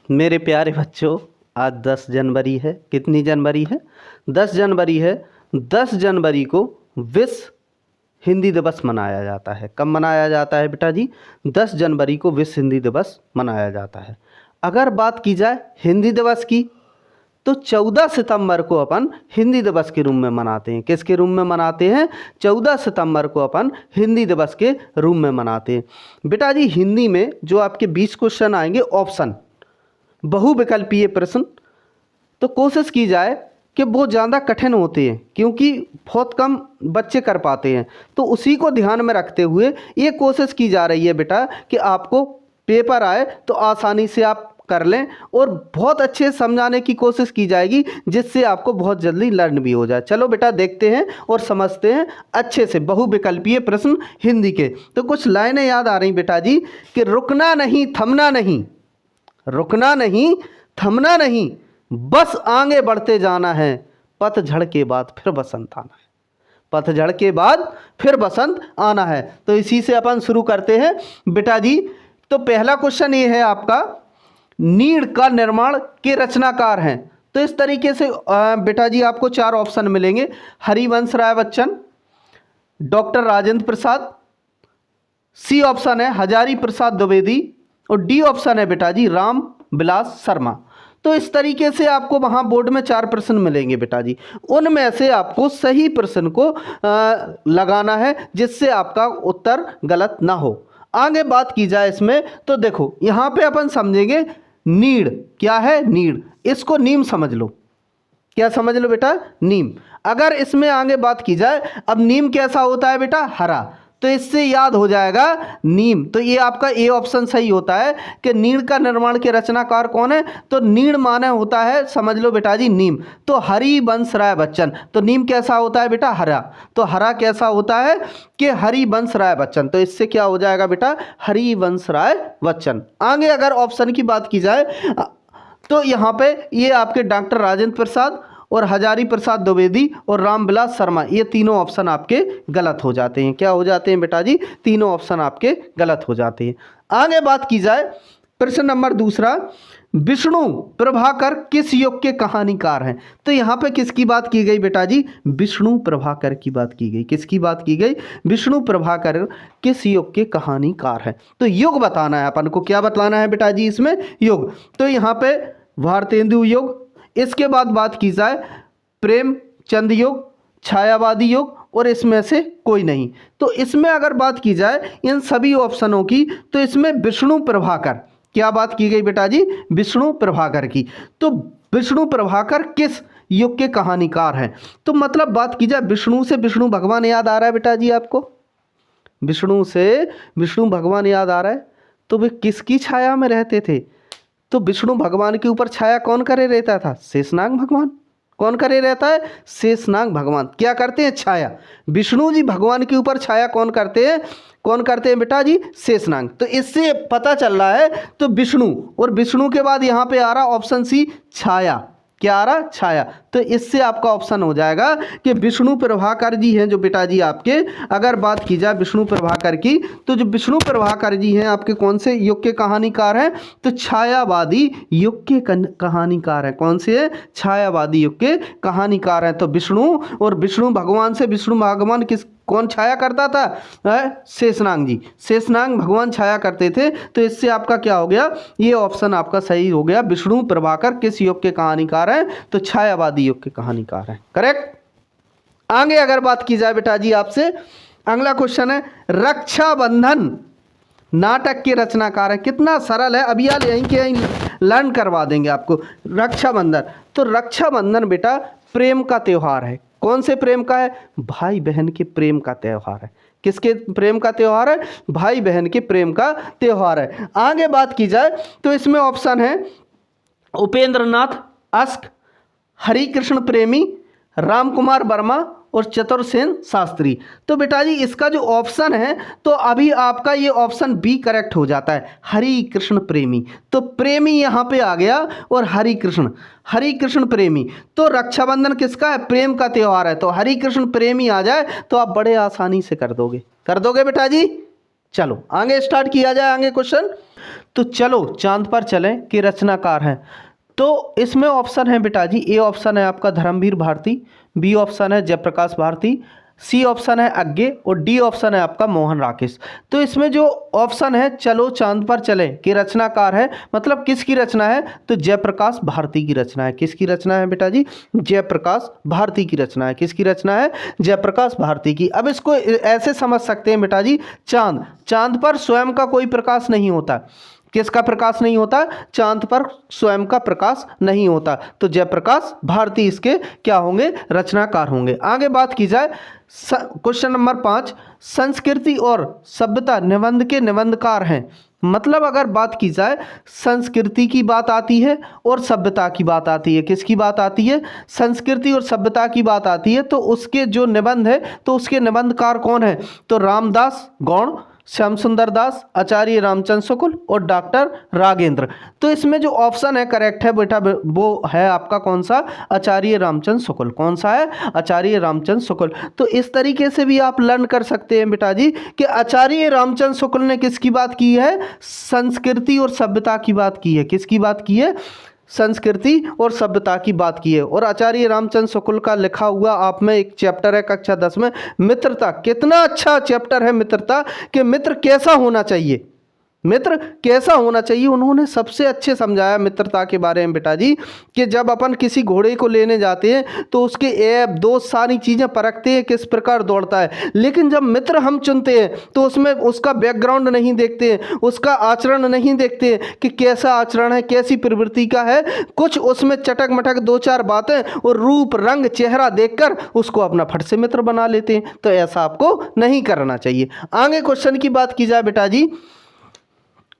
मेरे प्यारे बच्चों, आज 10 जनवरी है। कितनी जनवरी है? 10 जनवरी है। 10 जनवरी को विश्व हिंदी दिवस मनाया जाता है। कब मनाया जाता है बेटा जी? 10 जनवरी को विश्व हिंदी दिवस मनाया जाता है। अगर बात की जाए हिंदी दिवस की, तो 14 सितंबर को अपन हिंदी दिवस के रूप में मनाते हैं। किसके रूप में मनाते हैं? 14 सितंबर को अपन हिंदी दिवस के रूप में मनाते हैं। बेटा जी, हिंदी में जो आपके 20 क्वेश्चन आएंगे ऑप्शन, बहुविकल्पीय प्रश्न, तो कोशिश की जाए कि वो ज़्यादा कठिन होते हैं क्योंकि बहुत कम बच्चे कर पाते हैं। तो उसी को ध्यान में रखते हुए ये कोशिश की जा रही है बेटा कि आपको पेपर आए तो आसानी से आप कर लें और बहुत अच्छे समझाने की कोशिश की जाएगी जिससे आपको बहुत जल्दी लर्न भी हो जाए। चलो बेटा, देखते हैं और समझते हैं अच्छे से बहुविकल्पीय प्रश्न हिंदी के। तो कुछ लाइनें याद आ रही बेटा जी कि रुकना नहीं, थमना नहीं, रुकना नहीं, थमना नहीं, बस आगे बढ़ते जाना है, पतझड़ के बाद फिर बसंत आना है, पतझड़ के बाद फिर बसंत आना है। तो इसी से अपन शुरू करते हैं बेटा जी। तो पहला क्वेश्चन ये है आपका, नीड़ का निर्माण के रचनाकार हैं। तो इस तरीके से बेटा जी आपको 4 ऑप्शन मिलेंगे। Harivansh Rai Bachchan, doctor Rajendra Prasad, C option है हजारी प्रसाद द्विवेदी और डी ऑप्शन है बेटा जी राम विलास शर्मा। तो इस तरीके से आपको वहाँ बोर्ड में 4 प्रश्न मिलेंगे बेटा जी। उनमें से आपको सही प्रश्न को लगाना है जिससे आपका उत्तर गलत ना हो। आगे बात की जाए इसमें, तो देखो यहाँ पे अपन समझेंगे नीड़ क्या है। नीड़, इसको नीम समझ लो। क्या समझ लो बेटा? नीम। अगर इसमें आगे बात की जाए, अब नीम कैसा होता है बेटा? हरा। तो इससे याद हो जाएगा नीम। तो ये आपका ए ऑप्शन सही होता है कि नीड़ का निर्माण के रचनाकार कौन है। तो नीड़ माने होता है, समझ लो बेटा जी, नीम। तो हरिवंश राय बच्चन। तो नीम कैसा होता है बेटा? हरा। तो हरा कैसा होता है कि हरिवंश राय बच्चन। तो इससे क्या हो जाएगा बेटा? हरिवंश राय बच्चन। आगे अगर ऑप्शन की बात की जाए तो यहाँ पे ये आपके डॉक्टर राजेंद्र प्रसाद और हजारी प्रसाद द्विवेदी और रामविलास शर्मा, ये तीनों ऑप्शन आपके गलत हो जाते हैं। क्या हो जाते हैं बेटा जी? तीनों ऑप्शन आपके गलत हो जाते हैं। आगे बात की जाए, प्रश्न नंबर दूसरा, विष्णु प्रभाकर किस युग के कहानीकार हैं। तो यहाँ पे किसकी बात की गई बेटा जी? विष्णु प्रभाकर की बात की गई। किसकी बात की गई? विष्णु प्रभाकर किस युग के कहानीकार हैं। तो युग बताना है अपन को। क्या बताना है बेटा जी इसमें? युग। तो यहाँ पे भारतेंदु युग, इसके बाद बात की जाए प्रेमचंद युग, छायावादी युग और इसमें से कोई नहीं। तो इसमें अगर बात की जाए इन सभी ऑप्शनों की, तो इसमें विष्णु प्रभाकर, क्या बात की गई बेटा जी? विष्णु प्रभाकर की। तो विष्णु प्रभाकर किस युग के कहानीकार हैं? तो मतलब बात की जाए विष्णु से विष्णु भगवान याद आ रहा है बेटा जी आपको? विष्णु से विष्णु भगवान याद आ रहा है। तो वे किसकी छाया में रहते थे? तो विष्णु भगवान के ऊपर छाया कौन करे रहता था? शेषनाग भगवान। कौन करे रहता है? शेषनाग भगवान। क्या करते हैं? छाया। विष्णु जी भगवान के ऊपर छाया कौन करते हैं? कौन करते हैं बेटा जी? शेषनाग। तो इससे पता चल रहा है तो विष्णु, और विष्णु के बाद यहाँ पे आ रहा ऑप्शन सी छाया। क्या आ रहा? छाया। तो इससे आपका ऑप्शन हो जाएगा कि विष्णु प्रभाकर जी हैं जो बेटा जी आपके, अगर बात की जाए विष्णु प्रभाकर की, तो जो विष्णु प्रभाकर जी हैं आपके कौन से युग के कहानीकार हैं? तो छायावादी युग के कहानीकार हैं। कौन से हैं? छायावादी युग के कहानीकार हैं। तो विष्णु, और विष्णु भगवान से विष्णु भगवान किस कौन छाया करता था? शेषनाग जी। शेषनाग भगवान छाया करते थे। तो इससे आपका क्या हो गया? ये ऑप्शन आपका सही हो गया। विष्णु प्रभाकर किस युग के कहानीकार हैं? तो छायावादी युग के कहानीकार हैं। करेक्ट। आगे अगर बात की जाए बेटा जी आपसे, अगला क्वेश्चन है, रक्षाबंधन नाटक के रचनाकार है। कितना सरल है, अभी यार यहीं के यहीं लर्न करवा देंगे आपको। रक्षाबंधन, तो रक्षाबंधन बेटा प्रेम का त्योहार है। कौन से प्रेम का है? भाई बहन के प्रेम का त्योहार है। किसके प्रेम का त्योहार है? भाई बहन के प्रेम का त्योहार है। आगे बात की जाए तो इसमें ऑप्शन है उपेंद्रनाथ अस्क, हरिकृष्ण प्रेमी, रामकुमार वर्मा और चतुर्सेन शास्त्री। तो बेटा जी इसका जो ऑप्शन है, तो अभी आपका ये ऑप्शन बी करेक्ट हो जाता है, हरि कृष्ण प्रेमी। तो प्रेमी यहाँ पे आ गया और हरि कृष्ण प्रेमी। तो रक्षाबंधन किसका है? प्रेम का त्योहार है। तो हरि कृष्ण प्रेमी आ जाए तो आप बड़े आसानी से कर दोगे बेटा जी। चलो आगे स्टार्ट किया जाए। आगे क्वेश्चन तो चलो चांद पर चलें के रचनाकार हैं। तो इसमें ऑप्शन है बेटा जी, ए ऑप्शन है आपका धर्मवीर भारती, बी ऑप्शन है जयप्रकाश भारती, सी ऑप्शन है अज्ञे और डी ऑप्शन है आपका मोहन राकेश। तो इसमें जो ऑप्शन है चलो चांद पर चलें के रचनाकार है, मतलब किसकी रचना है, तो जयप्रकाश भारती की रचना है। किसकी रचना है बेटा जी, जयप्रकाश भारती की रचना है। किसकी रचना है, जयप्रकाश भारती की। अब इसको ऐसे समझ सकते हैं बेटा जी, चांद पर स्वयं का कोई प्रकाश नहीं होता। किसका प्रकाश नहीं होता, चांद पर स्वयं का प्रकाश नहीं होता। तो जयप्रकाश भारती इसके क्या होंगे, रचनाकार होंगे। आगे बात की जाए क्वेश्चन नंबर 5, संस्कृति और सभ्यता निबंध के निबंधकार हैं। मतलब अगर बात की जाए संस्कृति की बात आती है और सभ्यता की बात आती है। किसकी बात आती है, संस्कृति और सभ्यता की बात आती है। तो उसके जो निबंध है तो उसके निबंधकार कौन है, तो रामदास गौड़, श्याम सुंदर दास, आचार्य रामचंद्र शुक्ल और डॉक्टर रागेंद्र। तो इसमें जो ऑप्शन है करेक्ट है बेटा वो है आपका कौन सा, आचार्य रामचंद्र शुक्ल। कौन सा है, आचार्य रामचंद्र शुक्ल। तो इस तरीके से भी आप लर्न कर सकते हैं बेटा जी कि आचार्य रामचंद्र शुक्ल ने किसकी बात की है, संस्कृति और सभ्यता की बात की है। किसकी बात की है, संस्कृति और सभ्यता की बात की है। और आचार्य रामचंद्र शुक्ल का लिखा हुआ आप में एक चैप्टर है कक्षा 10 में, मित्रता। कितना अच्छा चैप्टर है मित्रता, कि मित्र कैसा होना चाहिए, मित्र कैसा होना चाहिए। उन्होंने सबसे अच्छे समझाया मित्रता के बारे में बेटा जी, कि जब अपन किसी घोड़े को लेने जाते हैं तो उसके ऐब दोस्त सारी चीज़ें परखते हैं किस प्रकार दौड़ता है, लेकिन जब मित्र हम चुनते हैं तो उसमें उसका बैकग्राउंड नहीं देखते हैं, उसका आचरण नहीं देखते हैं कि कैसा आचरण है, कैसी प्रवृत्ति का है। कुछ उसमें चटक मटक दो चार बातें और रूप रंग चेहरा देखकर उसको अपना फट से मित्र बना लेते हैं। तो ऐसा आपको नहीं करना चाहिए। आगे क्वेश्चन की बात की जाए बेटा जी,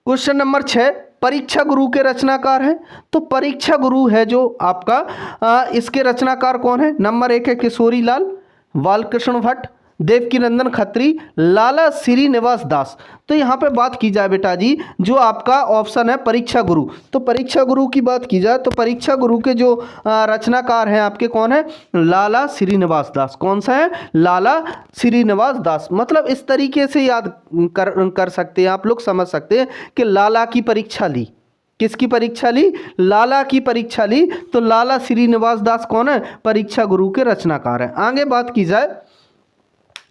क्वेश्चन नंबर 6, परीक्षा गुरु के रचनाकार हैं। तो परीक्षा गुरु है जो आपका इसके रचनाकार कौन है, नंबर 1 है किशोरी लाल, बालकृष्ण भट्ट, देवकीनंदन खत्री, लाला श्रीनिवास दास। तो यहाँ पे बात की जाए बेटा जी, जो आपका ऑप्शन है परीक्षा गुरु। तो परीक्षा गुरु की बात की जाए तो परीक्षा गुरु के जो रचनाकार हैं आपके कौन है, लाला श्रीनिवास दास। कौन सा है, लाला श्रीनिवास दास। मतलब इस तरीके से याद कर सकते हैं आप लोग, समझ सकते हैं कि लाला की परीक्षा ली। किसकी परीक्षा ली, लाला की परीक्षा ली। तो लाला श्रीनिवास दास कौन है, परीक्षा गुरु के रचनाकार हैं। आगे बात की जाए,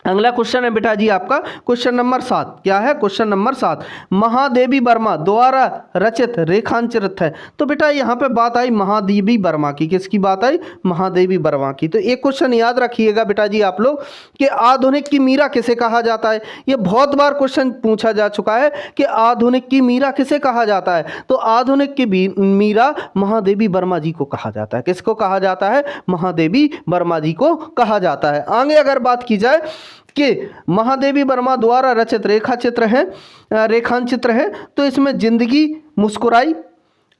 अगला क्वेश्चन है बेटा जी आपका क्वेश्चन नंबर 7। क्या है, क्वेश्चन नंबर 7, महादेवी वर्मा द्वारा रचित रेखांचित है। तो बेटा यहाँ पे बात आई महादेवी वर्मा की। किसकी बात आई, महादेवी वर्मा की। तो एक क्वेश्चन याद रखिएगा बेटा जी आप लोग कि आधुनिक की मीरा किसे कहा जाता है। ये बहुत बार क्वेश्चन पूछा जा चुका है कि आधुनिक की मीरा किसे कहा जाता है। तो आधुनिक की मीरा महादेवी वर्मा जी को कहा जाता है। किसको कहा जाता है, महादेवी वर्मा जी को कहा जाता है। आगे अगर बात की जाए कि महादेवी वर्मा द्वारा रचित रेखांचित्र है, तो इसमें जिंदगी मुस्कुराई,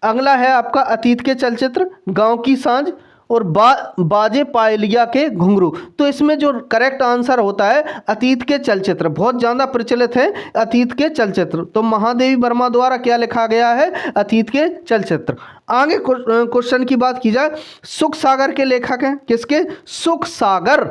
अगला है आपका अतीत के चलचित्र, गांव की सांझ और बाजे पायलिया के घुंघरू। तो इसमें जो करेक्ट आंसर होता है अतीत के चलचित्र, बहुत ज़्यादा प्रचलित है अतीत के चलचित्र। तो महादेवी वर्मा द्वारा क्या लिखा गया है, अतीत के चलचित्र। आगे क्वेश्चन की बात की जाए, सुख सागर के लेखक हैं। किसके, सुख सागर,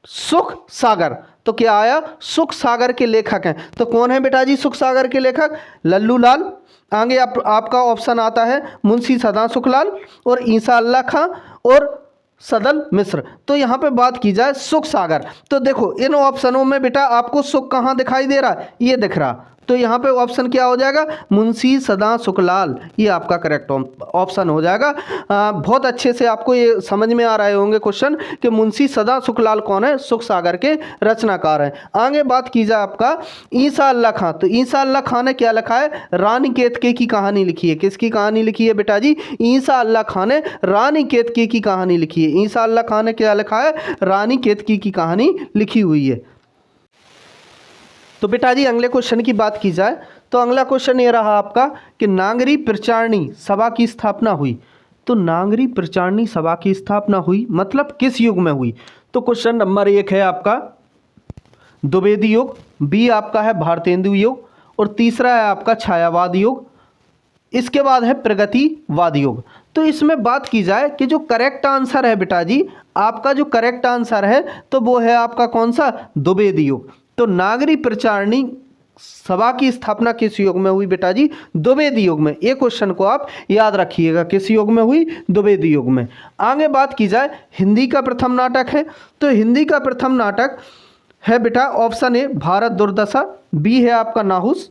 सुख सागर। तो क्या आया, सुख सागर के लेखक हैं। तो कौन है बेटा जी सुख सागर के लेखक, लल्लू लाल। आगे आपका ऑप्शन आता है मुंशी सदा सुखलाल और ईसा अल्लाह खां और सदल मिश्र। तो यहाँ पे बात की जाए सुख सागर, तो देखो इन ऑप्शनों में बेटा आपको सुख कहाँ दिखाई दे रहा है, ये दिख रहा। तो यहाँ पे ऑप्शन क्या हो जाएगा, मुंशी सदा सुखलाल, ये आपका करेक्ट ऑप्शन हो जाएगा। बहुत अच्छे से आपको ये समझ में आ रहे होंगे क्वेश्चन कि मुंशी सदा सुखलाल कौन है, सुख सागर के रचनाकार हैं। आगे बात की जाए आपका ईसा अल्लाह खां। तो ईसा अल्लाह खां ने क्या लिखा है, रानी केतकी की कहानी लिखी है। किसकी कहानी लिखी है बेटा जी, ईसा अल्लाह खां ने रानी केतकी की कहानी लिखी है। ईसा अल्लाह खां ने क्या लिखा है, रानी केतकी की कहानी लिखी हुई है। तो बेटा जी अगले क्वेश्चन की बात की जाए तो अगला क्वेश्चन ये रहा आपका कि नागरी प्रचारणी सभा की स्थापना हुई। तो नागरी प्रचारणी सभा की स्थापना हुई मतलब किस युग में हुई। तो क्वेश्चन नंबर 1 है आपका द्विवेदी युग, बी आपका है भारतेंदु युग और तीसरा है आपका छायावाद युग, इसके बाद है प्रगतिवाद युग। तो इसमें बात की जाए कि जो करेक्ट आंसर है बेटा जी आपका, जो करेक्ट आंसर है तो वो है आपका कौन सा, द्विवेदी युग। तो नागरी प्रचारणी सभा की स्थापना किस युग में हुई बेटा जी? द्विवेदी युग में। एक क्वेश्चन को आप याद रखिएगा, किस युग में हुई? द्विवेदी युग में। आगे बात की जाए हिंदी का प्रथम नाटक है, तो हिंदी का प्रथम नाटक है बेटा ऑप्शन ए भारत दुर्दशा, बी है आपका नाहुस,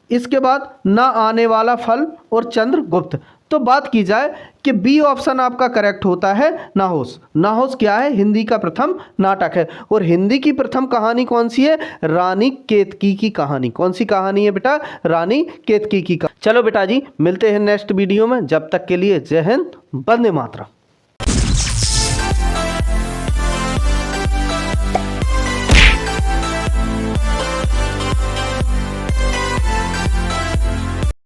इसके बाद ना आने वाला फल और चंद्रगुप्त। तो बात की जाए कि बी ऑप्शन आपका करेक्ट होता है नाहुस। नाहुस क्या है? हिंदी का प्रथम नाटक है। और हिंदी की प्रथम कहानी कौन सी है? रानी केतकी की कहानी। कौन सी कहानी है बेटा? रानी केतकी की कहानी। चलो बेटा जी मिलते हैं नेक्स्ट वीडियो में, जब तक के लिए जय हिंद, वंदे मातरम।